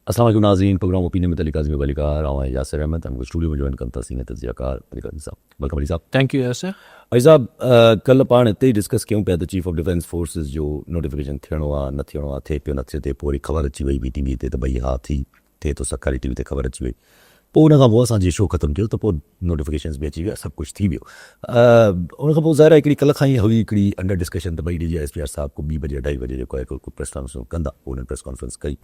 अस्सलाम वालेकुम नाज़रीन, प्रोग्राम ओपिनियन में तलीक़ आज़मी वलीकार आवां यासिर अहमद हमको स्टूडियो में जॉइन करता सीनियर तज्ज़ियाकार अली काज़ी साहब। वेलकम अली साहब। Thank you Yasir. अली साहब, कल पाण हिते ई डिस्कस कयूं पिया त चीफ ऑफ डिफेंस फोर्सिस जो नोटिफिकेशन थियणो आहे न थियणो आहे, थिए पियो न थिए, पोइ वरी ख़बर अची वई BTV ते त भई हा थिए थो, सरकारी TV ते ख़बर अची वई। पोइ उन खां पोइ असांजी शो ख़तमु थियो त पोइ नोटिफिकेशन्स बि अची विया, सभु कुझु थी वियो। उन खां पोइ ज़ाहिर आहे हिकिड़ी कल्ह खां ई हुई हिकिड़ी अंडर डिस्कशन त भई DG ISPR साहब को 2 बजे 2:30 बजे जेको आहे को प्रेस कॉन्फ्रेंस कंदा। पोइ उन्हनि प्रेस कॉन्फ्रेंस कई,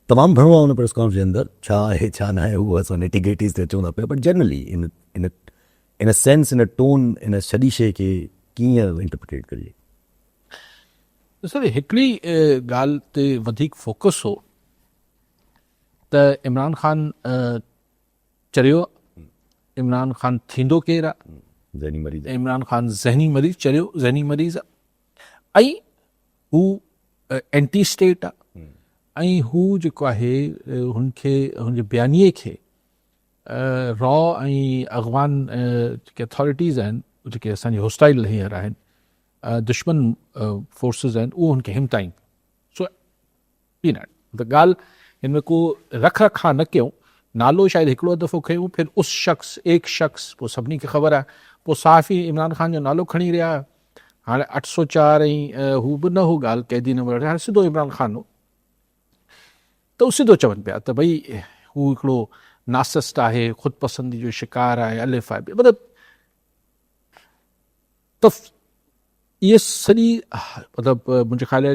तमामु घणो आहे उन प्रेस कॉन्फ्रेंस जे अंदरि, छा आहे छा न आहे उहो असां नेटिगेटिव्स ते अचूं था पिया, but generally in a sense, इन अ टोन, इन सॼी शइ खे कीअं इंटरप्रिटेट करिजे? सर, हिकिड़ी ॻाल्हि ते वधीक फोकस हो त इमरान ख़ान चरियो, इमरान ख़ान थींदो केरु आहे, ज़हनी मरीज़, इमरान ख़ान ज़हनी मरीज़ चरियो, ज़हनी मरीज़ आहे, ऐं हू एंटी स्टेट आहे, ऐं हू जेको आहे हुनखे हुनजे बयानीअ खे रॉ ऐं अगवान जेके अथॉरिटीज़ आहिनि, जेके असांजे होस्टाइल हींअर आहिनि, दुश्मन फोर्सिस आहिनि, उहो हुनखे हिमताईं। सो पीनट त ॻाल्हि हिन में को रखा न कयूं, नालो शायदि हिकिड़ो दफ़ो खयूं, फिर उस शख़्स एक शख़्स, पोइ सभिनी खे ख़बर आहे, पोइ साफ़ी इमरान ख़ान जो नालो खणी रहिया। हाणे 804 ऐं हू बि न हो ॻाल्हि कैदी नंबर, हाणे सिधो इमरान ख़ान हो त उहो सिधो चवनि पिया त भई हू हिकिड़ो नासिस्ट आहे, ख़ुदि पसंदी जो शिकार आहे, अलिफ आहे, मतिलबु त इहे सॼी मतिलबु मुंहिंजे ख़्याल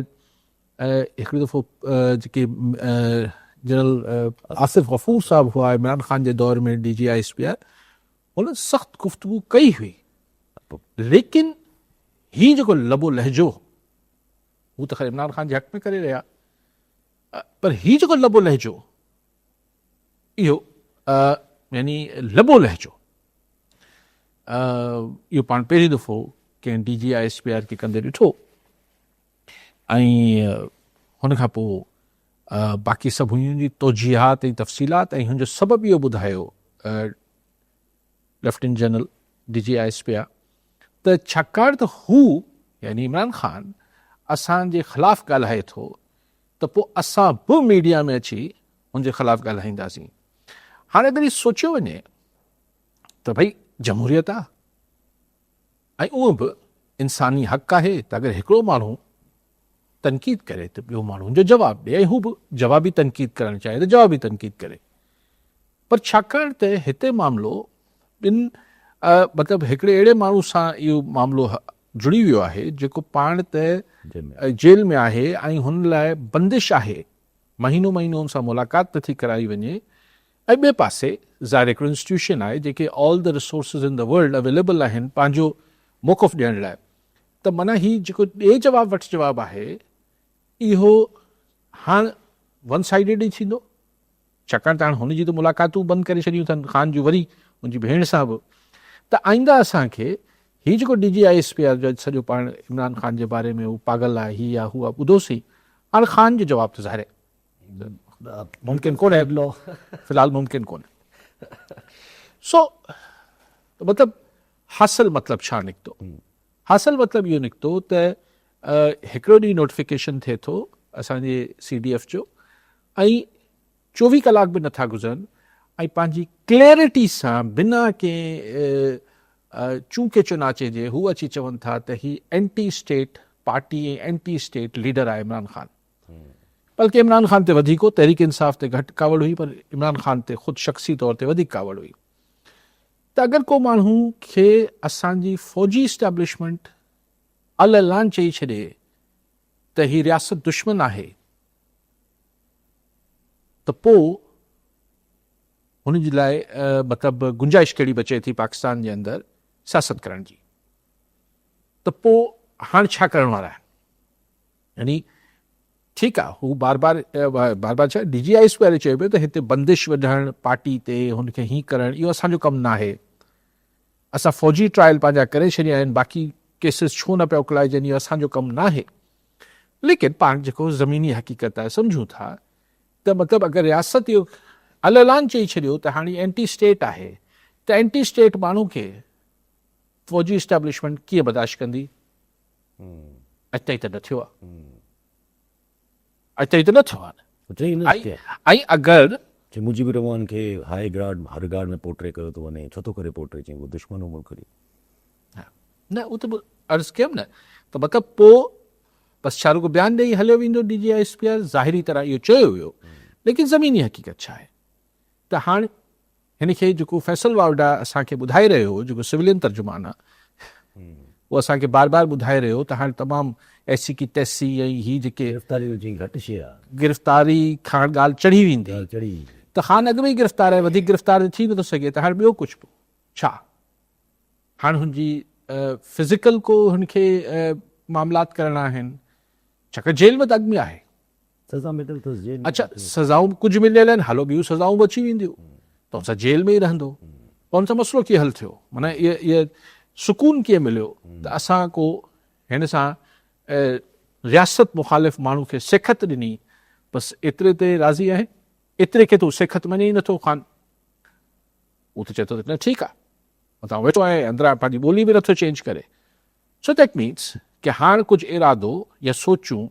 हिकिड़ो दफ़ो जेके जनरल आसिफ गफ़ूर साहब हुआ इमरान ख़ान जे दौर में DG ISPR, हुन सख़्तु गुफ़्तगू कई हुई, लेकिन हीउ जेको लबो लहजो हू त ख़ैर इमरान ख़ान जे हक़ में करे रहिया, पर हीउ जेको लबो लहजो इहो यानी लबो लहजो इहो पाण पहिरीं दफ़ो कंहिं DG ISPR खे कंदे ॾिठो, ऐं हुन खां पोइ बाक़ी सभु हुननि जी तोजीहात ऐं तफ़सीलात ऐं हुनजो सबबु इहो ॿुधायो लेफ्टिनेंट जनरल DG ISPR त छाकाणि त हू यानी इमरान ख़ान असांजे ख़िलाफ़ु ॻाल्हाए थो त पोइ असां बि मीडिया में अची हुनजे ख़िलाफ़ु ॻाल्हाईंदासीं। हाणे अगरि सोचियो वञे त भई जमहूरियत आहे ऐं उहो बि इंसानी हक़ आहे त अगरि हिकिड़ो माण्हू तनक़ीद करे त ॿियो माण्हू हुनजो जवाबु ॾिए, ऐं हू बि जवाबी तनक़ीद करणु चाहे त जवाबी तनक़ीद करे। पर छाकाणि त हिते मामिलो ॿिनि मतिलबु हिकिड़े अहिड़े माण्हू सां इहो मामिलो जुड़ी वियो आहे जेको पाण त जेल में आहे ऐं हुन लाइ बंदिश आहे, महीनो हुन सां मुलाक़ात नथी कराई वञे, ऐं ॿिए पासे ज़ाहिर हिकिड़ो इंस्टीट्यूशन आहे जेके all the resources in the world available आहिनि पंहिंजो मौक़ुफ़ ॾियण लाइ। त माना हीउ जेको ॿिए जवाबु वटि जवाबु आहे इहो हाणे वन साइडेड ई थींदो, छाकाणि त हाणे हुनजी त मुलाक़ातूं बंदि करे छॾियूं अथनि ख़ान जूं, वरी मुंहिंजी भेण सां बि। त आईंदा असांखे हीउ जेको DG ISPR जो सॼो पाण इमरान ख़ान जे बारे में हू पागल आहे, हीअ आहे, हू आहे, ॿुधोसीं। हाणे ख़ान जो जवाबु त ज़ाहिर मुमकिन कोन्हे, फ़िलहालु मुमकिन कोन्हे। सो मतिलबु हासिल मतिलबु छा निकितो? हासिल मतिलबु इहो निकितो त हिकिड़ो ॾींहुं नोटिफिकेशन थिए थो असांजे CDF जो, ऐं 24 कलाक बि नथा गुज़रनि, ऐं पंहिंजी क्लैरिटी सां बिना कंहिं चूके चुनाचे जे हू अची चवनि था त ही एंटी स्टेट पार्टी ऐं एंटी स्टेट लीडर आहे इमरान ख़ान। बल्कि इमरान ख़ान ते वधीक हो, तहरीक इंसाफ़ ते घटि कावड़ हुई, पर इमरान ख़ान ते ख़ुदि शख़्सी तौर ते वधीक कावड़ हुई। त अगरि को माण्हू खे असांजी फ़ौजी इस्टेब्लिशमेंट अल-ऐलान चई छॾे त ही रियासत दुश्मन आहे, त पोइ हुनजे लाइ मतिलबु गुंजाइश कहिड़ी बचे थी पाकिस्तान जे अंदरि सियासत करण जी। त पोइ हाणे छा करण वारा आहिनि? यानी ठीकु आहे, हू बार बार छा DG ISPR चयो पियो त हिते बंदिश वठणु पार्टी ते, हुनखे हीअं करणु, इहो असांजो कमु न आहे। असां फ़ौजी ट्रायल पंहिंजा करे छॾिया आहिनि, बाक़ी केसिस छो न पिया उकलाइजनि, इहो असांजो कमु न आहे। लेकिन पाण जेको ज़मीनी हक़ीक़त आहे सम्झूं था त मतिलबु अगरि रियासत इहो अल-ऐलान चई छॾियो त हाणे एंटी स्टेट आहे, त एंटी स्टेट माण्हू खे फ़ौजी इस्टेब्लिशमेंट कीअं बर्दाश्त कंदी? अॼु ताईं त न थियो आहे, अॼु ताईं त न थियो आहे। चई न ऐं अगरि चई मुजीबुर रहमान खे हाई गार्ड हर गार्ड में पोर्ट्रे कयो थो वञे, छो थो करे पोर्ट्रे? चई उहो दुश्मन हो मुल्क जी। न उहो त अर्ज़ु कयमि न, त मतिलबु पोइ बसि छा रुगो बयानु ॾेई हलियो वेंदो DGI/SPR, ज़ाहिरी तरह इहो चयो हुयो, लेकिन ज़मीनी हक़ीक़त छा आहे त हाणे हिन खे जेको फैसल वावडा असांखे ॿुधाए रहियो हो, जेको सिविलियन तर्जुमान आहे, उहो असांखे बार बार ॿुधाए रहियो त हाणे तमामु ऐसी की तैसी ऐं हीअ जेके गिरफ़्तारी जी घटि शइ आहे, गिरफ़्तारी खां ॻाल्हि चढ़ी वेंदी चढ़ी त ख़ान अॻु में ई गिरफ़्तार आहे, वधीक गिरफ़्तार थी नथो सघे, त हाणे ॿियो कुझु छा? हाणे हुनजी फिज़िकल को हुनखे मामलात करणा आहिनि, छाकाणि जेल में त अॻु में आहे, सज़ा मिलियल अथसि जेल में। अच्छा सज़ाऊं कुझु मिलियल आहिनि, हलो ॿियूं सज़ाऊं बि अची वेंदियूं, त हुन सां जेल में ई रहंदो, पोइ हुन सां मसइलो कीअं हल थियो? माना इहे सुकून कीअं मिलियो त असां को हिन सां रियासत मुखालिफ़ माण्हू खे सिखत ॾिनी, बसि एतिरे ते राज़ी आहे, एतिरे खे तूं सिखत मञे ई नथो ख़ान। उहो त चए थो न ठीकु आहे, तव्हां वेठो आहे अंदरां पंहिंजी ॿोली बि नथो चेंज करे। सो दैट मीन्स की हाणे कुझु इरादो या सोचूं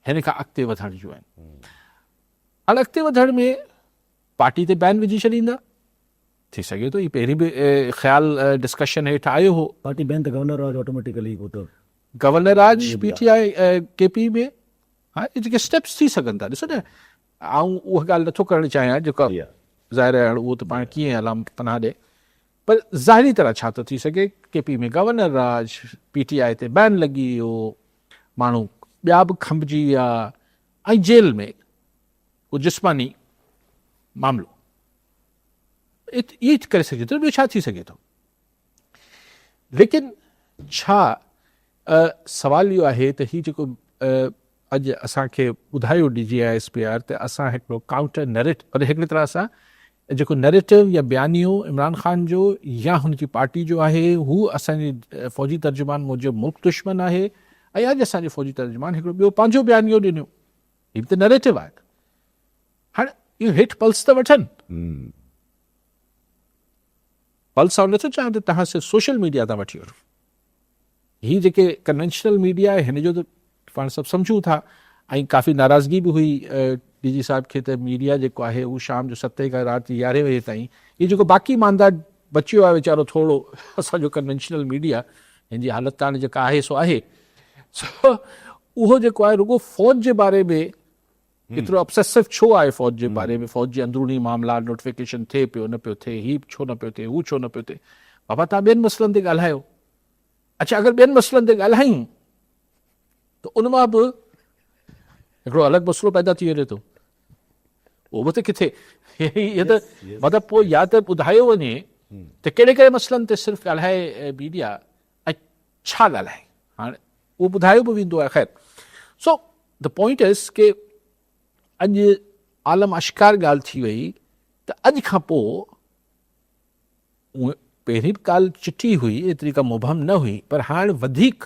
हिन खां अॻिते वधण जूं आहिनि। हाणे अॻिते वधण में पार्टी ते बैन विझी छॾींदा, थी सघे थो, हीअ पहिरीं बि ख़्यालु डिस्कशन हेठि आयो हो। पार्टी बैन त गवर्नर राज ऑटोमेटिकली को तो गवर्नर राज PTI KP में, हा इहे जेके स्टेप्स थी सघनि था, ॾिसो न, आऊं उहा ॻाल्हि नथो करणु चाहियां जेको ज़ाहिर आहे उहो त पाण कीअं हलाम पनाह ॾे, पर ज़ाहिरी तरह छा थो थी सघे, KP में गवर्नर राज, PTI ते बैन लॻी वियो, माण्हू ॿिया बि खंभिजी विया, ऐं जेल में को जिस्मानी मामिलो, इहे करे सघे थो, ॿियो छा थी सघे थो? लेकिन छा सवाल इहो आहे त हीउ जेको अॼु असांखे ॿुधायो DGI/SPR त असां हिकिड़ो काउंटर नैरेटिव, पर हिकिड़ी तरह सां जेको नैरेटिव या बयानियो इमरान ख़ान जो या हुनजी पार्टी जो आहे, हू असांजे फ़ौजी तर्जुमान मूजिबि मुल्क दुश्मन आहे, ऐं अॼु असांजे फ़ौजी तर्जुमान हिकिड़ो ॿियो पंहिंजो बयानियो ॾिनो, हीअ बि त नैरेटिव आहे। हाणे इहो हेठि पल्स त वठनि, पल्स आउं नथो चाहियां त तव्हां सिर्फ़ु सोशल मीडिया तां वठी वठो, हीअ जेके कन्वेंशनल मीडिया आहे हिन जो त पाण सभु सम्झूं था, ऐं काफ़ी नाराज़गी बि हुई DG साहिब खे त मीडिया जेको आहे उहो शाम जो 7 खां राति 11 बजे ताईं, इहो जेको बाक़ी मानदार बचियो आहे वीचारो थोरो असांजो कन्वेंशनल मीडिया, हिन जी हालत हाणे जेका आहे सो आहे, सो उहो जेको आहे रुगो फ़ौज जे बारे में एतिरो ऑब्सेसिव छो आहे, फ़ौज जे बारे में, फ़ौज जे अंदरूनी मामला, नोटिफिकेशन थिए पियो न पियो थिए, हीअ छो न पियो थिए, हू छो न पियो थिए, बाबा तव्हां ॿियनि मसइलनि ते ॻाल्हायो। अच्छा अगरि ॿियनि मसइलनि ते ॻाल्हायूं त उन मां बि हिकिड़ो अलॻि मसइलो पैदा थी वञे थो, उहो बि त किथे, इहे त मतिलबु पोइ या त ॿुधायो वञे त कहिड़े कहिड़े मसइलनि ते सिर्फ़ु ॻाल्हाए मीडिया, ऐं छा ॻाल्हाए, हाणे उहो ॿुधायो बि वेंदो आहे। ख़ैर, सो द पॉइंट इज़ के अॼु आलम अश्कार ॻाल्हि थी वई त अॼु खां पोइ, पहिरीं बि ॻाल्हि चिठी हुई, एतिरी का मुबहम न हुई, पर हाणे वधीक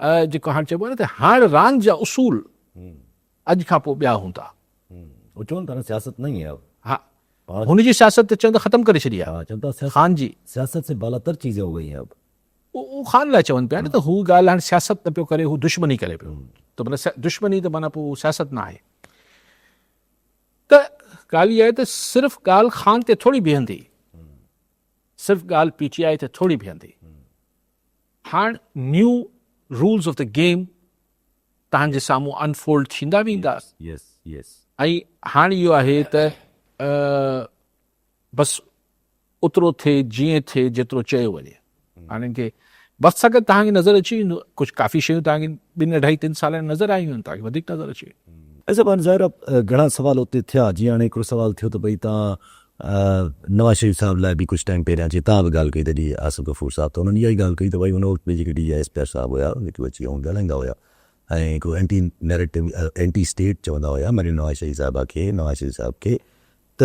जेको हाणे चइबो आहे न त हाणे रांदि जा उसूल अॼु खां पोइ ॿिया हूंदा। वो चवनि था न सियासत नहीं है अब। हा, हुनजी सियासत त चवंदा ख़तमु करे छॾी आहे, चवनि था ख़ान जी सियासत से बालातर चीजें हो गई हैं अब। उहो ख़ान लाइ चवनि पिया न त हू ॻाल्हि हाणे सियासत न पियो करे, हू दुश्मनी करे पियो, त माना दुश्मनी त माना पोइ सियासत न आहे। त ॻाल्हि इहा आहे त सिर्फ़ु ॻाल्हि ख़ान ते थोरी बीहंदी, सिर्फ़ु ॻाल्हि PTI ते थोरी बीहंदी। हाणे new rules of the game तव्हांजे साम्हूं अनफोल्ड थींदा वेंदा, ऐं हाणे इहो आहे त बसि ओतिरो थिए जीअं थिए जेतिरो चयो वञे। हाणे के वक़्त सां गॾु तव्हांखे नज़र अची वेंदो, कुझु काफ़ी शयूं तव्हांखे 2-2.5-3 साल नज़र आयूं आहिनि, तव्हांखे वधीक नज़र अची वेंदो। ऐसा पाण ज़ाहिर घणा सवाल उते थिया, जीअं हाणे हिकिड़ो सवाल थियो त भई तव्हां नवाज़ शरीफ़ साहब लाइ बि कुझु टाइम पहिरियां जीअं तव्हां बि ॻाल्हि कई तॾहिं आसिफ गफ़ूर साहब, त हुननि इहा ई ॻाल्हि कई त भई हुन वक़्तु में जेके DGI/SPR साहब हुया जेके अची ऐं ॻाल्हाईंदा हुया, ऐं हिकिड़ो एंटी नैरेटिव एंटी स्टेट चवंदा हुया मरीम नवाज़ शरीफ़ साहिबा खे, नवाज़ शरीफ़ साहब खे, त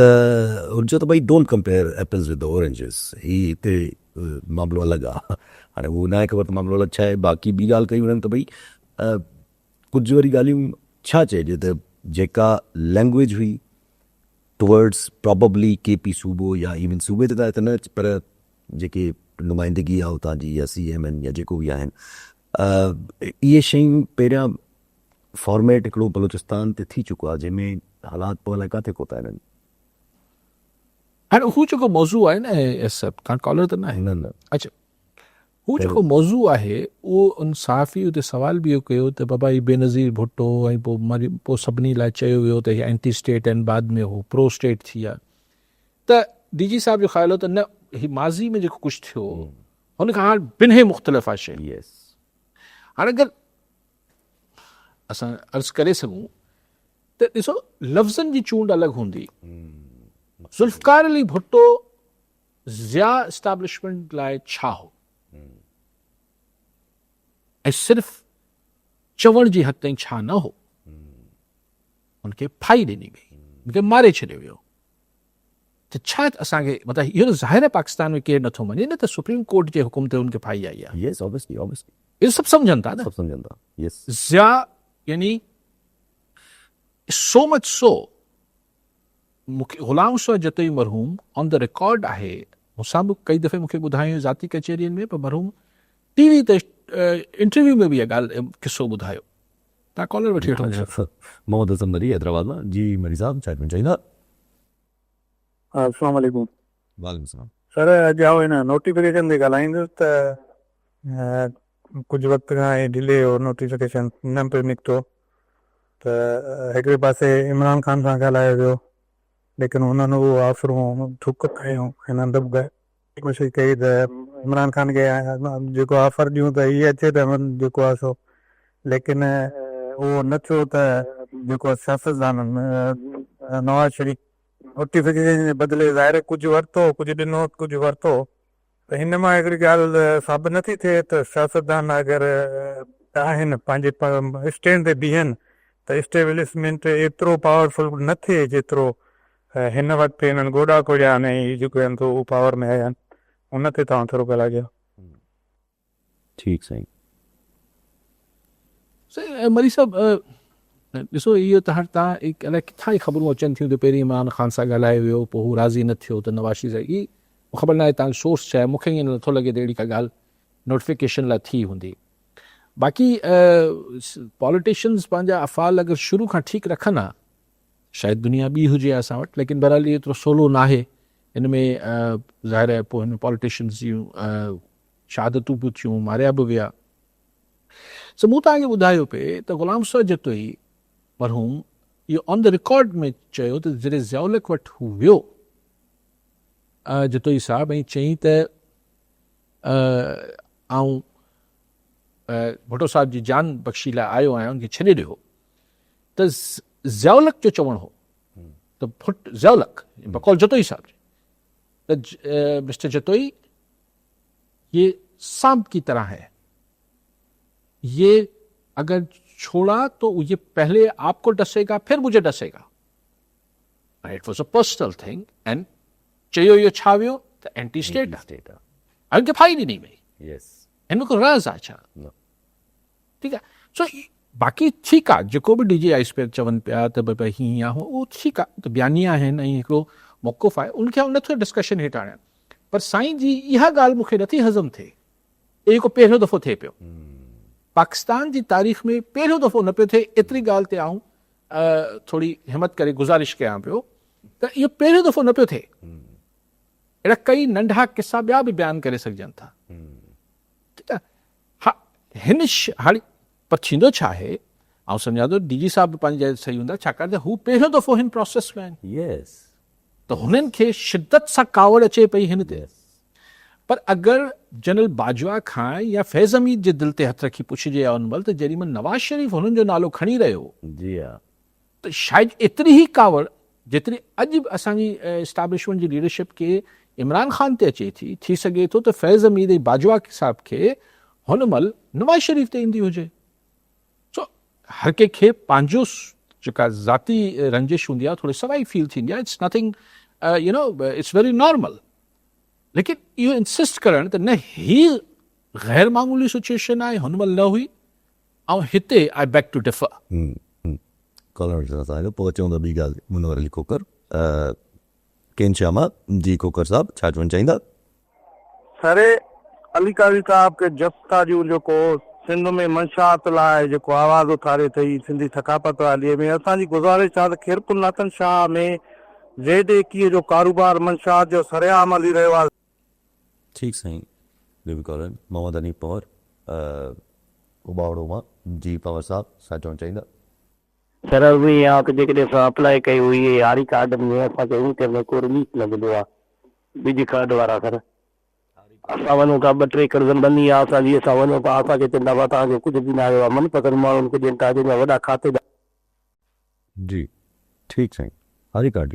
हुनजो त भई don't compare apples with the oranges, हीअ हिते मामिलो अलॻि आहे। हाणे उहो न आहे ख़बर त मामिलो अलॻि छा आहे। बाक़ी ॿी ॻाल्हि कई हुननि त भई कुझु वरी ॻाल्हियूं छा चइजे त जेका लैंग्वेज हुई टुवर्ड्स प्रॉबली KP सूबो या इवन सूबे ते त न, पर जेके नुमाइंदगी आहे उतां जी या CM आहिनि या जेको बि आहिनि, इहे शयूं पहिरियां फॉर्मेट हिकिड़ो बलूचिस्तान ते थी चुको आहे जंहिंमें हालात पोइ अलाए किथे कोता आहिनि हाणे हू जेको मौज़ू आहे न तव्हां कॉलर त न आहे न अच्छा हू जेको मौज़ू आहे उहो उन सहाफ़ी उते सुवाल बि इहो कयो त बाबा ही बेनज़ीर भुट्टो ऐं पोइ सभिनी लाइ चयो वियो त हीअ एंटी स्टेट आहिनि बाद में हू प्रो स्टेट थी विया त DG साहिब जो ख़्यालु हो त न ही माज़ी में जेको कुझु थियो हुन खां हाणे ॿिन्ही मुख़्तलिफ़ आहे शइ यस हाणे अगरि असां अर्ज़ु करे सघूं त ॾिसो लफ़्ज़नि जी चूंड अलॻि हूंदी ज़ुल्फ़कार अली भुट्टो ज़िया इस्टेब्लिशमेंट लाइ छा हो ऐं सिर्फ़ चवण जी हद ताईं छा न हो हुनखे फाई ॾिनी वई हुनखे मारे छॾियो वियो त छा असांखे मतिलबु इहो त ज़ाहिर आहे पाकिस्तान में केरु नथो मञे न त सुप्रीम कोर्ट जे हुकुम ते हुनखे फाई आई आहे यस ऑब्वियसली इहो सभु सम्झनि था न सभु सम्झनि था यस ज़िया यानी सो मच सो मूंखे ग़ुलाम हुसैन जतोई मरहूम ऑन द रिकॉर्ड आहे मूंसां बि कई दफ़े मूंखे ॿुधायो ज़ाती कचहरियुनि में पर मरहूम टीवी ते इंटरव्यू में बि इहा ॻाल्हि किसो ॿुधायो तव्हां कॉलर वठी वठो मोहम्मद हसन मरी हैदराबाद मां जी मरी साहब छा एडमिट चाहिंदा अस्सलाम वालेकुम वालेकुम सलाम सर अॼु आउं हिन नोटिफिकेशन ते ॻाल्हाईंदुसि त कुझु वक़्त खां हे डिले हो नोटिफिकेशन न पियो निकितो त हिकिड़े पासे इमरान ख़ान सां ॻाल्हायो वियो लेकिन हुननि उहो ऑफरूं ठुक कयूं हिन दॿ कोशिशि कई त इमरान ख़ान खे जेको ऑफर ॾियूं त इहे अचे त जेको आहे सो लेकिन उहो न थियो त जेको सियासतदान नवाज़ शरीफ़ नोटिफिकेशन जे बदिले ज़ाहिर कुझु वरितो कुझु ॾिनो कुझु वरितो त हिन मां हिकिड़ी ॻाल्हि साबित नथी थिए त सियासतदान अगरि आहिनि पंहिंजे स्टैंड ते बीहनि त इस्टेब्लिशमेंट एतिरो पावरफुल न थिए जेतिरो हिन वक़्तु हिननि गोॾा खोलिया आहिनि ऐं जेको आहिनि उहो पावर में आया आहिनि उन ते तव्हां थोरो ॻाल्हाइजो ठीकु साईं मरी साहब ॾिसो इहो तव्हां अलाए किथां ई ख़बरूं अचनि थियूं त पहिरीं इमरान ख़ान सां ॻाल्हायो वियो पोइ हू राज़ी न थियो त नवाज़ शरीफ़ सां ई ख़बर न आहे तव्हांजो सोर्स छा आहे मूंखे ईअं नथो लॻे त अहिड़ी का ॻाल्हि नोटिफिकेशन लाइ थी हूंदी बाक़ी पॉलिटिशियन्स पंहिंजा अफ़ाल अगरि शुरू खां ठीकु रखनि हा शायदि दुनिया ॿी हुजे असां वटि लेकिन बहरहाल इहो एतिरो सवलो न आहे हिन में ज़ाहिर आहे पोइ हिन पॉलिटिशियन्स जूं शहादतूं बि थियूं मारिया बि विया सो मूं तव्हांखे ॿुधायो पिए त ग़ुलाम हुसैन जतोई मरहूम इहो ऑन द रिकॉर्ड में चयो त जॾहिं ज़ियाउलक वटि हू वियो जतोई साहब ऐं चयईं त आऊं भुट्टो साहिब जी जान बख़्शी लाइ आयो आहियां उनखे छॾे ॾियो त ज़ियाउलक जो चवणु हो त ज़ियाउलक बकौल जतोई साहब त मिस्टर जतोई ये सांप की तरह है ये अगर छोड़ा तो ये पहले आपको डसेगा फिर मुझे डसेगा it was a personal thing and चयो इहो छा वियो त एंटी स्टेट आहे उनखे फाई ॾिनी वई यस हिन में को राज़ आहे छा ठीकु आहे सो बाक़ी ठीकु आहे जेको बि DG आइस पिया चवनि पिया त भई हीअं आहे उहो ठीकु आहे त बयानिया आहिनि ऐं हिकिड़ो मौक़ुफ़ आहे उनखे नथो डिस्कशन हेठि आणनि पर साईं जी इहा ॻाल्हि मूंखे नथी हज़म थिए इहो को पहिरियों दफ़ो थिए पियो पाकिस्तान जी तारीख़ में पहिरियों दफ़ो न पियो थिए एतिरी ॻाल्हि ते आऊं थोरी हिमत करे गुज़ारिश कयां पियो त इहो पहिरियों दफ़ो न पियो थिए अहिड़ा कई नंढा किसा ॿिया बि बयानु करे सघजनि था ठीकु आहे हा हिन हाणे पर थींदो छा आहे ऐं सम्झां थो DG साहब बि पंहिंजी जाइ सही हूंदा छाकाणि त हू पहिरियों दफ़ो हिन प्रोसेस में आहिनि यस त हुननि खे शिदत सां कावड़ अचे पई हिन ते पर अगरि जनरल बाजवा खां या फैज़ हमीद जे दिलि ते हथ रखी पुछिजे उन महिल त जेॾी महिल नवाज़ शरीफ़ हुननि जो नालो खणी रहियो जी हा त शायदि एतिरी ई कावड़ जेतिरी अॼु बि असांजी इस्टेब्लिशमेंट जी लीडरशिप खे इमरान ख़ान ते अचे थी सघे थो त फैज़ हमीद ऐं बाजवा साहब खे हुन महिल नवाज़ शरीफ़ ते ईंदी हुजे सो हर कंहिंखे पंहिंजो जेका ज़ाती रंजिश हूंदी आहे थोरी सवाई फील थींदी आहे it's nothing it's very normal लेकिन इहो इंसिस्ट करणु त न हीअ गैर मामूली सिचुएशन आहे हुन महिल न हुई ऐं हिते आई बैक टू डिफर कॉलर पोइ अचूं त ॿी ॻाल्हि मुनवर अली कोकर केन श्यामा जी कोकर साहब छा चवणु चाहींदा सर अली काज़ी साहब के जस्ता जो जेको सिंध में मंशात लाइ जेको आवाज़ उथारे थई सिंधी थकापत वालीअ में असांजी गुज़ारिश आहे त खिरपुर नातन शाह में ज़ेड 21 जो कारोबार मंशात जो सरेआम हली रहियो आहे। ठीकु साईं ॿियो बि कॉल मोहम्मद अनीफ पवार उबावड़ो मां जी पवार साहब छा चवणु चाहींदा? सर उहे या त जेकॾहिं असां अप्लाई कई हुई आरी कार्ड में असांखे उन को रिलीफ न मिलियो आहे बिजी कार्ड वारा सर असां वञूं था 2-3 कर्ज़नि बनी आहे असांजी असां वञूं था असांखे चवंदा हुआ तव्हांखे कुझु बि न आयो आहे मनपसंद माण्हुनि खे ॾियनि था जंहिंजा वॾा खाते जी ठीकु साईं हरी कार्ड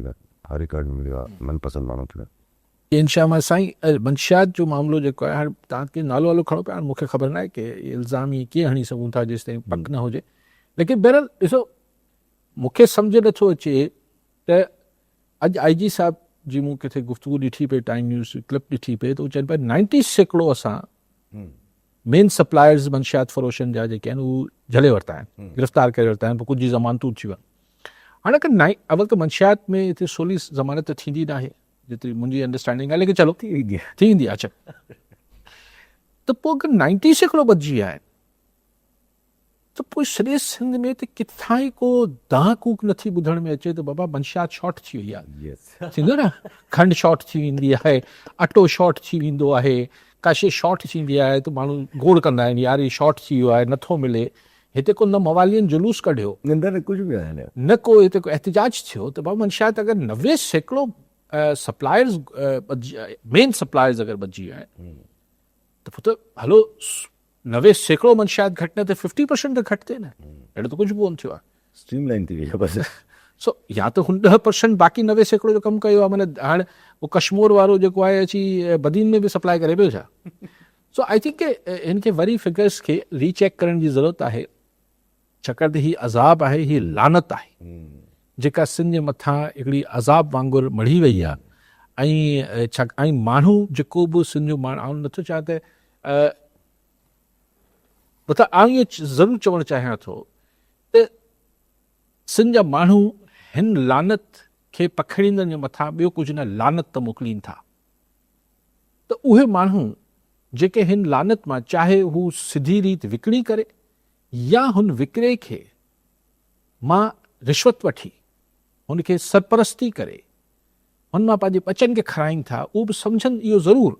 में मिलियो आहे मनपसंद माण्हू खे इंशाअल्लाह साईं मंशियात जो मामलो जेको आहे हाणे तव्हांखे नालो वालो खणो पिया हाणे मूंखे ख़बर न आहे की इल्ज़ाम ई कीअं हणी सघूं था जेसि ताईं पक न हुजे लेकिन बहरहाल ॾिसो मूंखे सम्झ नथो अचे त अॼु IG साहब जी मूं किथे गुफ़्तगू ॾिठी पई टाइम न्यूज़ क्लिप ॾिठी पई त उहो चवनि पिया 90% असां मेन सप्लायर्स मंशियात फ़रोशन जा जेके आहिनि उहे झले वरिता आहिनि गिरफ़्तार करे वरिता आहिनि पोइ कुझु जी ज़मानतूं थी वञनि हाणे अगरि अवल त मंशियात में हिते सवली ज़मानत थींदी न आहे जेतिरी मुंहिंजी अंडरस्टैंडिंग आहे लेकिन चलो थींदी आहे अच्छा त पोइ अगरि 90% बचिजी आहिनि त पोइ सॼे सिंध में त किथां ई को दाह कूक नथी ॿुधण में अचे त बाबा मंशियात शॉर्ट थी वई आहे थींदो न खंड शॉर्ट थी वेंदी आहे अटो शॉर्ट थी वेंदो आहे का शइ शॉर्ट थींदी आहे त माण्हू गोड़ कंदा आहिनि यार ही शॉर्ट थी वियो आहे नथो मिले हिते को न मवालियनि जुलूस कढियो कुझु बि आहे न को हिते को एहतिजाज थियो त बाबा मंशियात अगरि 90% सप्लायर्स मेन सप्लायर्स अगरि बची विया आहिनि त पोइ त हलो 90% मंशियात घटि न त 50% त घटि थिए न अहिड़ो त कुझु बि कोन थियो आहे स्ट्रीमलाइन थी वई आहे बसि सो या त हुन 10% बाक़ी 90% जो कमु कयो आहे माना हाणे उहो कश्मीर वारो जेको आहे अची बदीन में बि सप्लाई करे पियो छा सो आई थिंक हिनखे वरी फिगर्स खे रीचेक करण जी ज़रूरत आहे छाकाणि त हीउ अज़ाब आहे हीउ लानत आहे जेका सिंध जे मथां हिकिड़ी अज़ाब वांगुरु मढ़ी वई आहे ऐं माण्हू जेको बि सिंध जो माण्हू आउं नथो चाहियां त मतिलबु आउं इहो ज़रूरु चवणु चाहियां थो त सिंध जा माण्हू हिन लानत खे पखड़ींदड़ जे मथां ॿियो कुझु न लानत त मोकिलीनि था त उहे माण्हू जेके हिन लानत मां चाहे हू सिधी रीति विकिणी करे या हुन विकिणे खे मां रिश्वत वठी हुनखे सरपरस्ती करे हुन मां पंहिंजे बचनि खे खाराइनि था उहो बि सम्झनि इहो ज़रूरु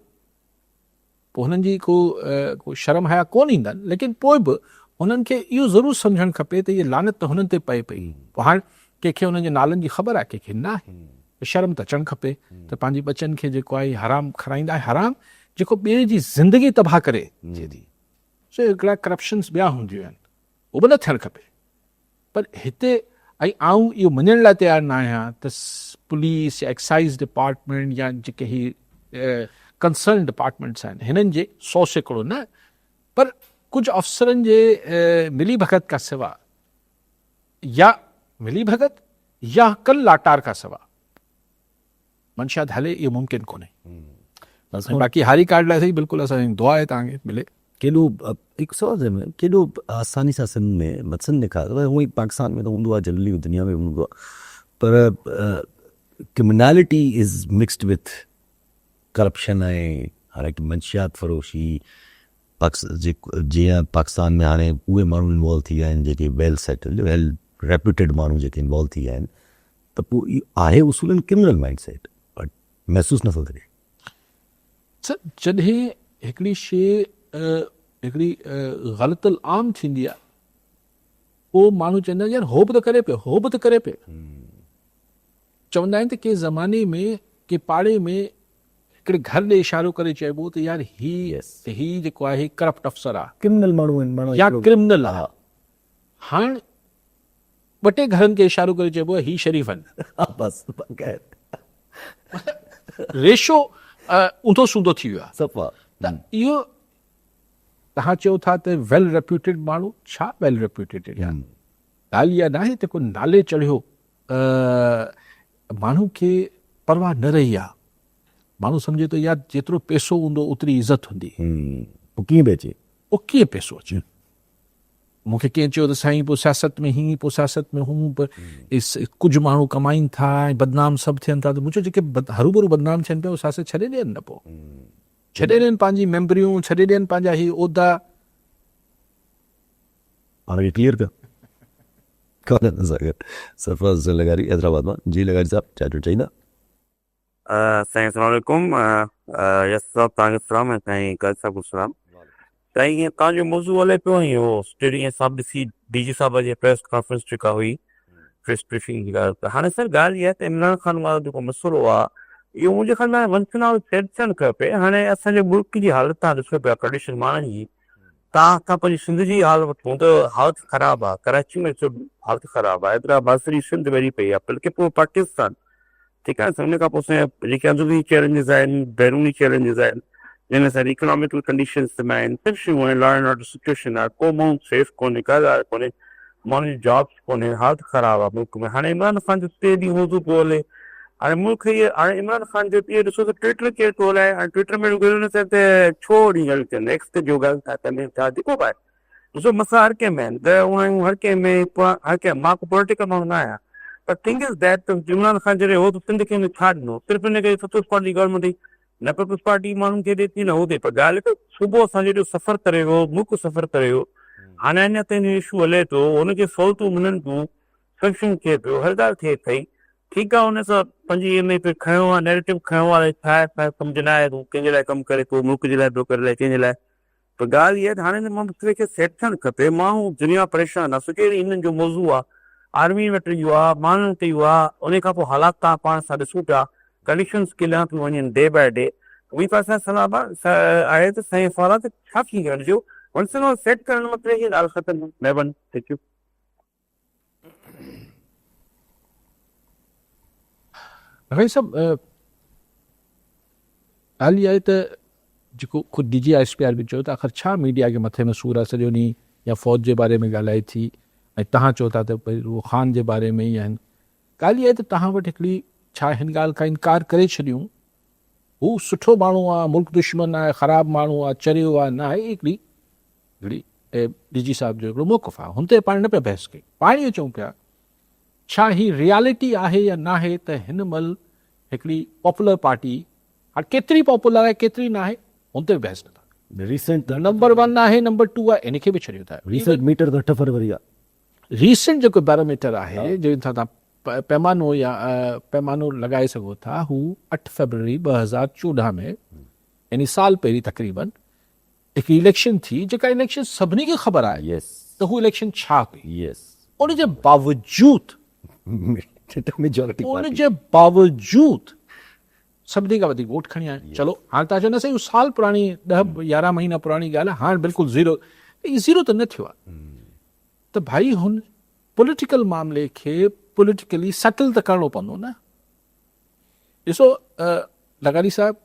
पोइ हुननि जी को शर्म हया कोन ईंदनि लेकिन पोइ बि हुननि खे इहो ज़रूरु सम्झणु खपे त इहा लानत त हुननि ते पए पई पोइ हाणे कंहिंखे हुननि जे नालनि जी ख़बर आहे कंहिंखे न आहे शर्म त अचणु खपे त पंहिंजे बचनि खे जेको आहे हराम खाराईंदा आहे हराम जेको ॿिए जी ज़िंदगी तबाह करे थिए थी सो हिकिड़ा करप्शन्स ॿिया हूंदियूं आहिनि उहो बि न थियणु खपे पर हिते ऐं आऊं इहो मञण लाइ तयारु न आहियां त पुलिस या एक्साइज़ डिपार्टमेंट या जेके ही कंसर्न डिपार्टमेंट्स आहिनि हिननि जे 100% न पर कुझु अफ़सरनि जे मिली भगत खां सिवा या मिली भगत या कल लाटार खां सिवा मंशियात हले इहो मुमकिन कोन्हे बाक़ी हारी कार्ड लाइ सही बिल्कुलु असांजी दुआ आहे तव्हांखे मिले केॾो हिकु सवाल आहे केॾो आसानी सां सिंध में मसनि ॾेखारे हूअं ई पाकिस्तान में त हूंदो आहे जनरली दुनिया में हूंदो आहे पर क्रिमिनैलिटी इज़ मिक्सड विथ करप्शन ऐं हाणे मंशियात फ़रोशी जीअं पाकिस्तान में हाणे उहे माण्हू इन्वॉल्व थी विया आहिनि जेके वेल सेटल्ड वेल रेप्यूटेड माण्हू जेके इन्वॉल्व थी विया आहिनि त पोइ इहो आहे उसूलनि क्रिमिनल माइंड सेट बट महसूसु नथो करे सर जॾहिं हिकिड़ी शइ हिकिड़ी ग़लति आम थींदी आहे पोइ माण्हू चवंदा आहिनि यार हो बि त करे पियो चवंदा आहिनि त के ज़माने में के पाड़े में हिकिड़े घर ॾे इशारो करे चइबो त यार ही जेको आहे करप्ट अफ़सर आहे क्रिमिनल माण्हू आहिनि या क्रिमिनल आहे हाणे 2 घरनि खे इशारो करे चइबो आहे ही शरीफ़ आहिनि रेशो ऊंधो सूंधो थी वियो आहे त इहो तव्हां चओ था त वेल रेप्यूटेड माण्हू छा वेल रेप्यूटेड ॻाल्हि इहा न आहे त को नाले चढ़ियो माण्हू खे परवाह न रही आहे माण्हू सम्झे थो यार जेतिरो पैसो हूंदो ओतिरी इज़त हूंदी पोइ कीअं बि अचे पोइ कीअं पैसो अचे मूंखे कंहिं चयो त साईं पोइ सियासत में हीअं पोइ सियासत में हूं पर कुझु माण्हू कमाइनि था ऐं बदनाम सभु थियनि था त मुंहिंजो जेके हरू भरू बदनाम थियनि पिया उहे सियासत छॾे ॾियनि न पोइ छॾे ॾियनि पंहिंजी मेंबरियूं छॾे ॾियनि पंहिंजा ही उहिदा हाणे क्लियर कर कौन सागर सरफराज हुसैन लगारी हैदराबाद में जी लगारी साहब छा चवणु चाहींदा अस्सलाम वालेकुम यस साहब तव्हांखे सलाम ऐं साईं गज साहब सलाम साईं ईअं तव्हांजो मौज़ू हले पियो इहो स्टेडियम साहब ॾिसी डीजी साहब जी प्रेस कॉन्फ्रेंस जेका हुई प्रेस ब्रीफिंग जी ॻाल्हि त हाणे सर ॻाल्हि इहा आहे त इमरान ख़ान वारो जेको मसइलो आहे इहो मुंहिंजे ख़्याल में वंश नालो सेट थियणु खपे हाणे असांजे मुल्क जी हालत तव्हां ॾिसो पिया कंडीशन माण्हुनि जी तव्हां पंहिंजी सिंध जी हालत वठूं त हालत ख़राबु आहे कराची में हालत ख़राबु आहे हैदराबाद सॼी सिंध वेरी पई आहे बल्कि पूरो पाकिस्तान ठीकु आहे हुन खां पोइ असांजा जेके अंदरूनी चैलेंजिस आहिनि बैरूनी चैलेंजिस आहिनि जिन सां इकोनॉमिकल कंडीशन्स आहिनि सभु शयूं आहिनि लॉ एंड ऑर्डर सिचुएशन आहे को माण्हू सेफ कोन्हे का ॻाल्हि कोन्हे माण्हुनि जी जॉब्स कोन्हे हालत ख़राबु आहे मुल्क में हाणे इमरान ख़ान जो 3 ॾींहं मौज़ू पियो हले हाणे मुल्क इहे हाणे इमरान ख़ान जो इहो ॾिसो त ट्विटर केरु थो हलाए हाणे ट्विटर में न थिए त छो ॾींहुं ॻाल्हि थियनि नेक्स्ट जो ॻाल्हि था कनि छा जेको बि आहे ॾिसो मसइला हर कंहिं में आहिनि त उहा हर कंहिं में हर कंहिं मां को पॉलिटिकल माण्हू न आहियां But thing is that Imran Khan जॾहिं हो त सिंध खे छा ॾिनो सिर्फ़ु हिन करे पीपुल्स पार्टी गवर्नमेंट हुई न पीपुल्स पार्टी माण्हुनि खे ॾिए थी न हो थिए पर ॻाल्हि त सुबुह असां जॾहिं सफ़र करे वियो मुल्क सफ़र करे वियो हाणे अञा ताईं इशू हले थो हुनखे सहूलियतूं मिलनि थियूं सभु शयूं थिए पियो हर ॻाल्हि थिए पई ठीकु आहे हुन सां पंहिंजी इहे में खयो आहे नैरेटिव खयो आहे छा आहे सम्झ न आहे तूं कंहिंजे लाइ कमु करे थो मुल्क जे लाइ ॿियो करे लाइ कंहिंजे लाइ पर ॻाल्हि इहा आहे त हाणे हिन मसइले खे सेट थियणु खपे माण्हू दुनिया परेशान आहे सुठे हिननि जो मौज़ू आहे आर्मी वटि इहो आहे माण्हुनि ते इहो आहे उन खां पोइ हालात तव्हां पाण सां ॾिसूं पिया कंडीशन्स किलिया थियूं वञनि डे बाय डे उहे पासे सलाह आहे त साईं सवाल आहे त छा थी करिजो वंस सेट करण मतिलबु इहे ॻाल्हि ख़तमु महिरबानी थैंक यू भाई साहब ॻाल्हि इहा आहे त जेको ख़ुदि DG ISPR बि चयो त आख़िर छा मीडिया खे मथे में सूर आहे सॼो ॾींहुं या फ़ौज जे बारे में ॻाल्हाए थी ऐं तव्हां चओ था त भई उहो ख़ान जे बारे में ई आहिनि ॻाल्हि इहा आहे त तव्हां वटि हिकिड़ी छा हिन ॻाल्हि खां इनकार करे छॾियूं हू सुठो माण्हू आहे मुल्क दुश्मन आहे ख़राबु माण्हू आहे चरियो आहे न आहे हिकिड़ी DG साहिब जो हिकिड़ो मौक़िफ़ आहे हुन ते पाण न पिया बहस कई पाण इहो चऊं पिया छा ही रियालिटी आहे या न आहे त हिन महिल हिकिड़ी पॉपुलर पार्टी हाणे केतिरी पॉपुलर आहे केतिरी न आहे हुन ते बि बहस नथा रीसेंट नंबर 1 आहे नंबर 2 आहे इन खे बि छॾियो था रीसेंट मीटर त 8 फरवरी आहे रीसेंट जेको बैरोमीटर आहे जंहिंसां तव्हां पैमानो या पैमानो लॻाए सघो था हू 8 फरवरी 2014 में यानी साल पहिरीं तक़रीबन हिकु इलेक्शन थी जेका इलेक्शन सभिनी खे ख़बर आहे यस त हू इलेक्शन छा हुई यस उन जे बावजूद उन जे बावजूद सभिनी खां वधीक वोट खणी आया चलो हाणे तव्हां चवंदा साईं साल पुराणी 10-11 महीना पुराणी ॻाल्हि आहे हाणे बिल्कुलु ज़ीरो ज़ीरो त न थियो आहे त भाई हुन पॉलिटिकल मामले खे पॉलिटिकली सेटल त करिणो पवंदो न ॾिसो लगारी साहब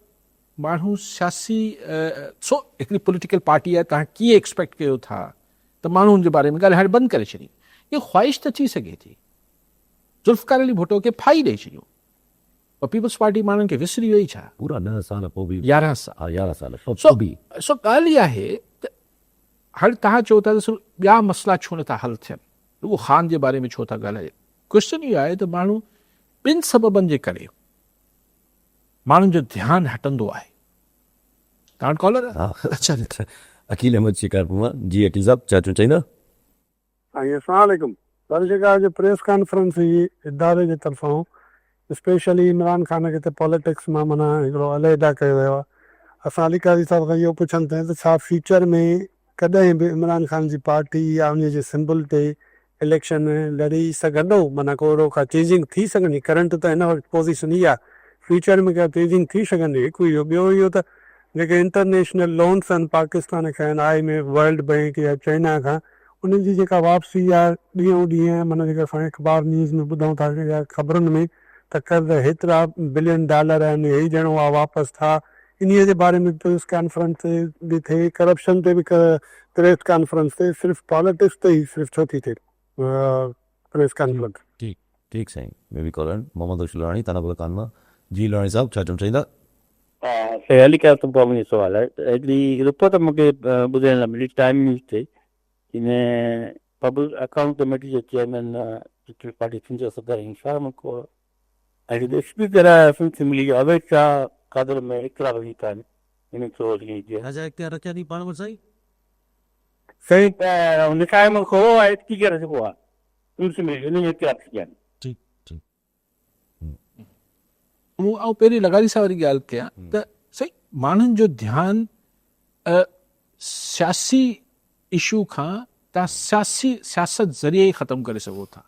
माण्हू सियासी हिकिड़ी पॉलिटिकल पार्टी आहे तव्हां कीअं एक्सपेक्ट कयो था त माण्हुनि जे बारे में ॻाल्हि हाणे बंदि करे छॾी इहा ख़्वाहिश त थी सघे थी ज़ुल्फ़कार अली भुट्टो खे फाई ॾेई छॾियो पर पीपल्स पार्टी माण्हुनि खे विसरी वई छा पूरा 9 साल पोइ बि 11 साल 11 साल सो ॻाल्हि इहा आहे त हाणे तव्हां चओ था त ॿिया मसइला छो नथा हल थियनि उहो ख़ान जे बारे में छो था ॻाल्हाए क्वेश्चन इहो आहे त माण्हू ॿिनि सबबनि जे करे माण्हुनि जो ध्यानु हटंदो आहे तव्हां वटि कॉलर अच्छा अकील अहमद शिकारपुर जी अकील साहब छा चवणु चाहींदा अस्सलाम वालेकुम कल जेका जो प्रेस कॉन्फ्रेंस हुई इदारे जे तरफ़ां स्पेशली इमरान ख़ान खे त पॉलिटिक्स मां माना हिकिड़ो अलहदा कयो वियो आहे असां अलीकारी साहिब खां इहो पुछनि था त छा फ्यूचर में कॾहिं बि इमरान ख़ान जी पार्टी या उन जे सिंबल ते इलेक्शन में लड़ी सघंदो माना को का चेंजिंग थी सघंदी करंट त हिन वक़्तु पोज़ीशन ई आहे फ्यूचर में का चेंजिंग थी सघंदी हिकु इहो ॿियो इहो त जेके इंटरनेशनल लोन्स आहिनि पाकिस्तान खां आहिनि IMF वर्ल्ड बैंक या चाइना खां उन्हनि जी जेका वापसी आहे ॾींहों ॾींहुं माना जेका असां अख़बार न्यूज़ में ॿुधूं था या ख़बरुनि में त कर्ज़ हेतिरा $1 बिलियन आहिनि हे ॼणो आहे वापसि था इन्हीअ जे बारे में प्रेस कॉन्फ्रेंस ते बि थिए करप्शन ते बि प्रेस कॉन्फ्रेंस ते सिर्फ़ु पॉलिटिक्स ते ई सिर्फ़ु छो थी थिए प्रेस कॉन्फ्रेंस ठीकु साईं maybe caller Mohammad Ashraf Lani Tanapur कान मां जी लाणी साहब छा चवणु चाहींदा हली कर तो मुंहिंजो सुवालु आहे हिकिड़ी रिपोर्ट मूंखे ॿुधण लाइ मिली टाइम न्यूज़ ते हिन पब्लिक अकाउंट कमेटी जे चेयरमैन पीपल्स पार्टी सिंध जो सदर इंशार मुल्को ऐं स्पीकर फिल्म मिली अवैध शाह कादर में इख़्तिलाफ़ थी था हिन थोरो राजा इख्तियार रखिया थी पाण वटि साईं सही त निकाय में खो आहे की करे सघो आहे पुलिस में इन जे एहतियात थी आहिनि ठीक ठीक ऐं पहिरीं लगारी सां वारी ॻाल्हि कयां त सही माण्हुनि जो ध्यानु सियासी इशू खां तव्हां सियासत ज़रिए ई ख़तमु करे सघो था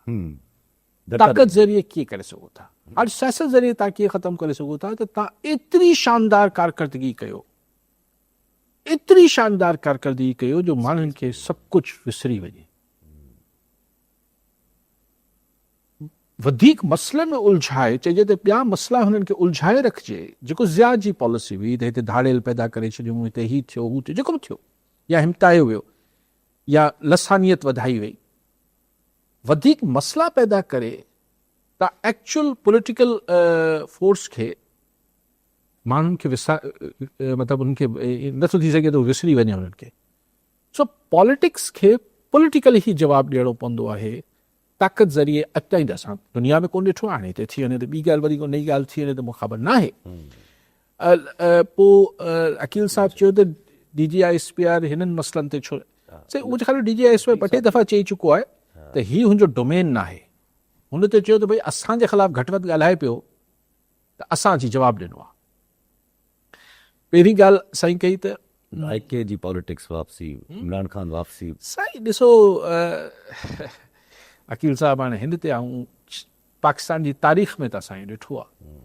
ताक़त ज़रिए कीअं करे सघो था हाणे सियासत ज़रिए तव्हां कीअं ख़तमु करे सघो था त तव्हां एतिरी शानदार कारकर्दगी कयो एतिरी शानदार कारकर्दगी कयो जो माण्हुनि खे सभु कुझु विसरी वञे वधीक मसइलनि में उलझाए चइजे त ॿिया मसइला हुननि खे उलझाए रखिजे जेको ज़िया जी पॉलिसी हुई त हिते धाड़ेल पैदा करे छॾियूं हिते हीउ थियो हू थियो जेको बि थियो या हिमतायो वियो या लसानियत वधाई वई वधीक मसइला पैदा करे तव्हां एक्चुअल पॉलिटिकल फोर्स खे माण्हुनि खे मतिलबु उन्हनि खे नथो थी सघे त विसरी वञे उन्हनि खे सो पॉलिटिक्स खे पॉलिटिकल ई जवाबु ॾियणो पवंदो आहे ताक़त ज़रिए अॼु ताईं असां दुनिया में कोन ॾिठो हाणे हिते थी वञे त ॿी ॻाल्हि वरी को नई ॻाल्हि थी वञे त मूंखे ख़बर न आहे पोइ अकील साहिबु चयो त DGI-SPR हिननि मसइलनि ते छो सही उहो ख़ाली DGI-SPR ॿ टे दफ़ा चई चुको आहे त हीउ हुनजो डोमेन न आहे हुन ते चयो त भई असांजे ख़िलाफ़ु घटि वधि ॻाल्हाए पियो त असां अची जवाबु ॾिनो आहे पहिरीं ॻाल्हि साईं कई त IK जी पॉलिटिक्स वापसी इमरान खान वापसी साईं ॾिसो अकील साहिबु हाणे हिन ते ऐं पाकिस्तान जी तारीख़ में त असां ॾिठो आहे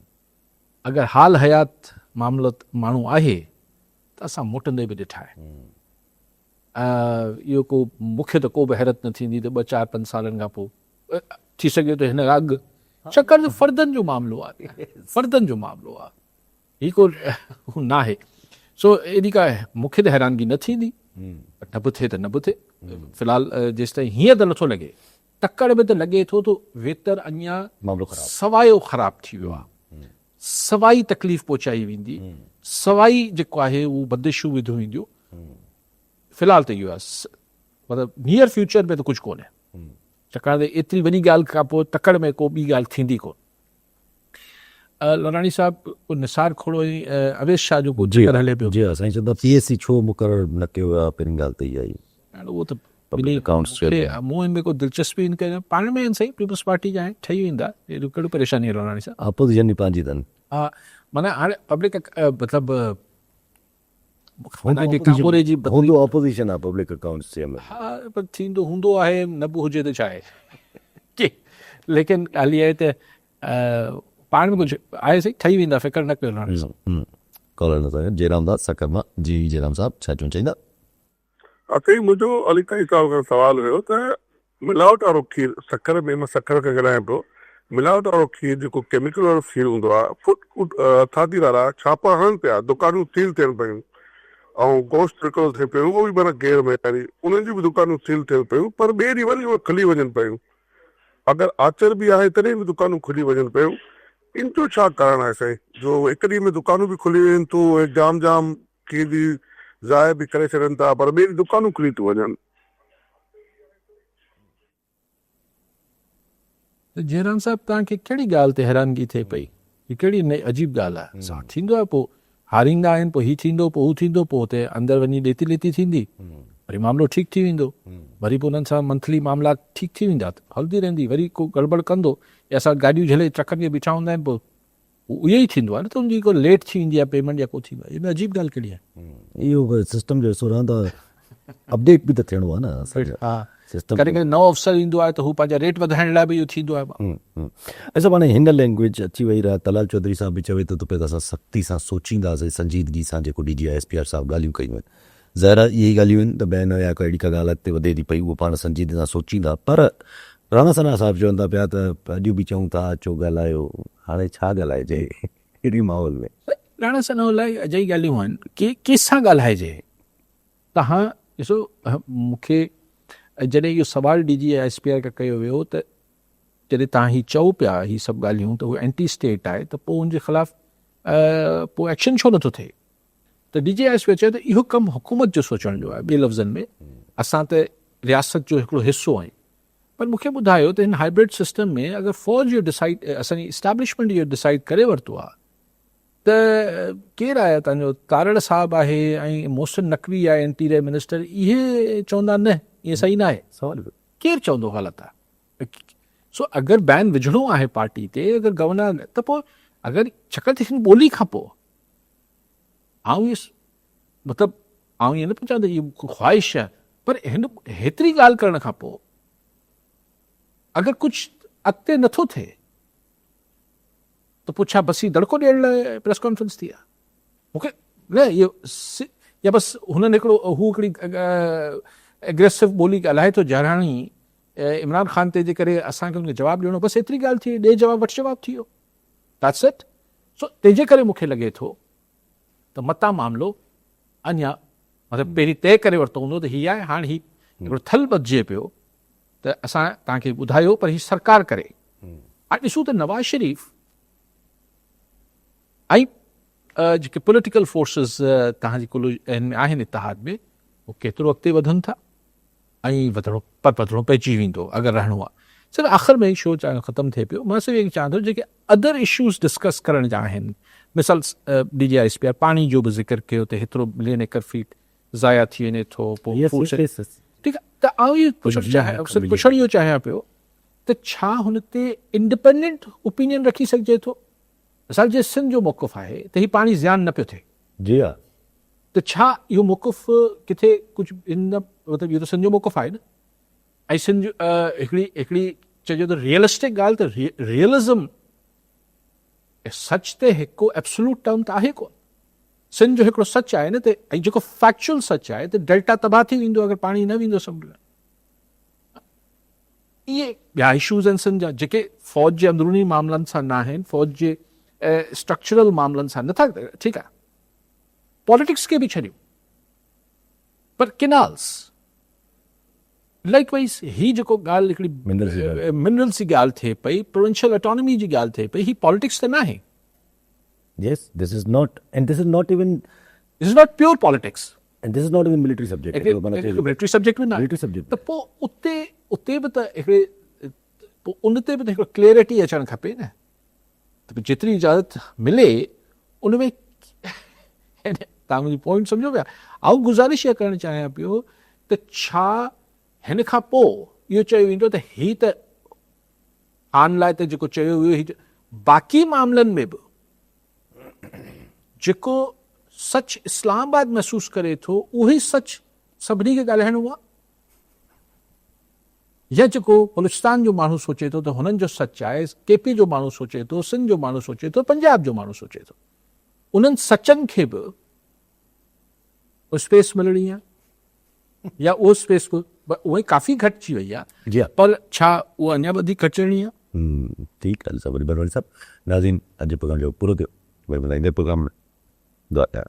अगरि हाल हयात मामलो माण्हू आहे त असां मोटंदे बि ॾिठा आहे इहो को मूंखे त को बि हैरत न थींदी त 2-4-5 सालनि खां पोइ थी सघे थो हिन अॻु छाकाणि त फर्दनि जो मामिलो आहे फर्दनि जो मामिलो आहे हीअ को न आहे सो एॾी का मूंखे त हैरानगी न थींदी न बि थिए त न बि थिए फ़िलहालु जेसिताईं हीअं त नथो लॻे तकड़ में त लॻे थो त वेतर अञा मामिलो ख़राबु सवायो ख़राबु थी वियो आहे सवाई तकलीफ़ पहुचाई वेंदी सवाई जेको आहे उहो बंदिशूं विधियूं वेंदियूं फ़िलहालु त इहो आहे मतिलबु नियर फ्यूचर में त कुझु कोन्हे छाकाणि त एतिरी वॾी ॻाल्हि खां पोइ तकड़ में को ॿी ॻाल्हि थींदी कोन लोनाणी साहिबु निसार खोड़ो अवेश शाह जो हले पियो जी साईं चवंदा PSC छो मुक़ररु न कयो आहे पहिरीं ॻाल्हि त इहा आई उहो त अकाउंट्स मूं में को दिलचस्पी न कयो पाण में आहिनि सही पीपल्स पार्टी जा आहिनि ठही वेंदा अहिड़ो कहिड़ो परेशानी आहे लोनाणी साहिबु अपोज़िशन ई पंहिंजी अथनि हा माना हाणे पब्लिक मतिलबु जी हूंदो ऑपोज़िशन आहे पब्लिक अकाउंट्स जे में हा पर थींदो हूंदो आहे न बि हुजे त छा आहे लेकिन ॻाल्हि इहा आहे त पाण में कुझु आहे सही ठही वेंदा फ़िक्र न कयो लोनाणी साहिबु कॉलर नथो जयराम दास सकरमा जी जयराम साहिबु छा चवणु चाहींदा अकई मुंहिंजो अली ताईं साहिब खां सुवाल हुयो त मिलावट वारो खीर शक्कर में मां शक्कर खे ॻाल्हायां पियो मिलावट वारो खीर जेको केमिकल वारो खीर हूंदो आहे फुट थाती वारा छापा हणनि पिया दुकानूं सील थियनि पियूं ऐं गोश्त विकिरो थिए पियो उहो बि माना गेर में उन्हनि जी बि दुकानूं सील थियनि पियूं पर ॿिए ॾींहुं वरी उहे खुली वञनि पियूं अगरि आचर बि आहे तॾहिं बि दुकानूं खुली वञनि पियूं इन जो छा कारण आहे साईं जो हिकु ॾींहं में दुकानूं बि खुली वञनि थियूं जाम खीर जी ज़ाया बि करे छॾनि था पर ॿिए ॾींहुं दुकानूं खुली थियूं वञनि जयराम साहिबु तव्हांखे कहिड़ी ॻाल्हि ते हैरानगी थिए पई हीअ कहिड़ी नई अजीब ॻाल्हि आहे सां थींदो आहे पोइ हारींदा आहिनि पोइ हीअ थींदो पोइ हू थींदो पोइ हुते अंदरि वञी ॾेती लेती थींदी वरी मामिलो ठीकु थी वेंदो वरी पोइ उन्हनि सां मंथली मामला ठीकु थी वेंदा हलंदी रहंदी वरी को गड़बड़ कंदो या असां गाॾियूं झले ट्रकनि खे बीठा हूंदा आहिनि पोइ इहो ई थींदो आहे न त हुनजी को लेट थी वेंदी आहे पेमेंट या को थींदो आहे इन अजीब ॻाल्हि कहिड़ी आहे इहो सिस्टम जो ॾिसो रहंदो अपडेट बि त थियणो आहे न हा सिस्टम कॾहिं कॾहिं नओं अफ़सर ईंदो आहे त हू पंहिंजा रेट वधाइण लाइ बि इहो थींदो आहे असां हाणे हिन लैंग्वेज अची वई रहा तलाल चौधरी साहिब बि चवे थो त पहिरियों असां सख़्ती सां सोचींदासीं संजीदगी सां जेको DGI-SPR साहिबु ॻाल्हियूं कयूं आहिनि ज़ाहिर इहे ई ॻाल्हियूं आहिनि त ॿियनि या कोई अहिड़ी का ॻाल्हि अॻिते वधे थी पई उहो पाण संजीदगी सां सोचींदा पर राणा सना साहिबु चवंदा पिया त अॼु बि चऊं था अचो ॻाल्हायो हाणे छा ॻाल्हाइजे अहिड़ी माहौल में राणा सना लाइ अॼाई ॻाल्हियूं आहिनि की कंहिंसां ॻाल्हाइजे तव्हां ॾिसो मूंखे जॾहिं इहो सुवालु DGI-SPR खां कयो वियो त जॾहिं तव्हां हीअ चओ पिया हीअ सभु ॻाल्हियूं त उहो एंटी स्टेट आहे त पोइ हुनजे ख़िलाफ़ु पोइ एक्शन छो नथो थिए त DGI-SPR चयो त इहो कमु हुकूमत जो सोचण जो आहे ॿिए लफ़्ज़नि में असां त रियासत जो हिकिड़ो हिसो आहियूं पर मूंखे ॿुधायो त हिन हाइब्रिड सिस्टम में अगरि फ़ौज इहो डिसाइड असांजी इस्टेब्लिशमेंट इहो डिसाइड करे वरितो आहे केरु आहे तव्हांजो तारड़ साहब आहे ऐं मोहसिन नकवी आहे इंटीरियर मिनिस्टर, इहे चवंदा न ईअं सही न आहे। सवाल केरु चवंदो ग़लति आहे? सो अगरि बैन विझणो आहे पार्टी ते, अगरि गवर्नर, त पोइ अगरि छाकाणि त हिन ॿोली खां पोइ मतिलबु आउं ईअं न पियो चवां त इहा ख़्वाहिश आहे, पर हिन हेतिरी ॻाल्हि करण खां पोइ अगरि कुझु अॻिते नथो थिए त पोइ छा बसी दड़को ॾियण लाइ प्रेस कॉन्फ्रेंस थी आहे? मूंखे न इहो या बसि हुननि हिकिड़ी एग्रेसिव ॿोली ॻाल्हाए थो जहाणी इमरान ख़ान ते जे करे असांखे हुनखे जवाबु ॾियणो, बसि एतिरी ॻाल्हि थी, ॾे जवाबु वठि जवाबु थी वियो, दैट्स इट। सो तंहिंजे करे मूंखे लॻे थो त मता मामिलो अञा मतिलबु पहिरीं तइ करे वरितो हूंदो त हीअ आहे, हाणे हीउ हिकिड़ो थल ॿधिजे पियो त असां तव्हांखे ॿुधायो, पर हीअ सरकार करे। हाणे ॾिसूं त नवाज़ शरीफ़ ऐं जेके पॉलिटिकल फोर्सिस तव्हांजी कुल आहिनि इतिहाद में, उहो केतिरो अॻिते वधनि था ऐं वधणो पइजी वेंदो अगरि रहणो आहे। सिर्फ़ु आख़िर में शो ख़तमु थिए पियो, मां सिर्फ़ु इहो चाहियां थो जेके अदर इशूज़ डिस्कस करण जा आहिनि, मिसाल DGISP पाणी जो बि ज़िक्र कयो त हेतिरो मिलियन एकड़ फीट ज़ाया थी वञे थो, पोइ ठीकु आहे। त आउं इहो पुछणु इहो चाहियां पियो त छा हुन ते इंडिपेंडेंट ओपिनियन रखी सघिजे थो? मिसाल जे सिंध जो मौक़िफ़ आहे त हीउ पाणी ज़ियान न पियो थिए, जी हा, त छा इहो मौक़िफ़ किथे कुझु मतिलबु इहो त सिंध जो मौक़िफ़ आहे न, ऐं सिंध हिकिड़ी चइजे त रियलिस्टिक ॻाल्हि, त रियलिज़म सच ते हिकु एब्सोल्यूट टर्म त आहे कोन। सिंध जो हिकिड़ो सच आहे न, त ऐं जेको फैक्चुअल सच आहे त डेल्टा तबाह थी वेंदो अगरि पाणी न वेंदो समुंड में। इहे ॿिया इशूज़ आहिनि सिंध जा जेके फ़ौज जे अंदरूनी मामलनि सां न आहिनि, फ़ौज जे स्ट्रक्चरल मामलनि सां नथा, ठीकु आहे, पॉलिटिक्स खे बि छॾियो, पर किनाल्स लाइकवाइज़ ही जेको ॻाल्हि हिकिड़ी मिनरल्स जी ॻाल्हि थिए पई, प्रोविंशियल ऑटोनॉमी जी ॻाल्हि थिए पई, ही पॉलिटिक्स त न आहे। yes, this is not pure politics, and this is not even military subject. Military subject में न आहे। military subject. त पोइ उते बि त हिकिड़े पोइ उन ते बि त हिकिड़ो क्लियरिटी अचणु खपे न, त जेतिरी इजाज़त मिले उन में तव्हां मुंहिंजी पॉइंट सम्झो पिया। आउं गुज़ारिश इहा करणु चाहियां पियो त छा हिन खां पोइ इहो चयो वेंदो त हीउ त हान लाइ त जेको चयो वियो, बाक़ी मामलनि में बि जेको सच इस्लामाबाद महसूस करे थो उहो ई सच सभिनी खे ॻाल्हाइणो आहे, या जेको बलूचिस्तान जो माण्हू सोचे थो त हुननि जो सच आहे, KP जो माण्हू सोचे थो, सिंध जो माण्हू सोचे थो, पंजाब जो माण्हू सोचे थो, उन्हनि सचनि खे बि स्पेस मिलणी आहे, या उहो स्पेस उहा काफ़ी घटिजी वई आहे, जी हा, पर छा उहा अञा वधीक घटिजणी आहे? ठीकु आहे। सभु नाज़रीन, अॼु प्रोग्राम जो पूरो थियो, वरी ॿुधाईंदे प्रोग्राम में दुआ कयां।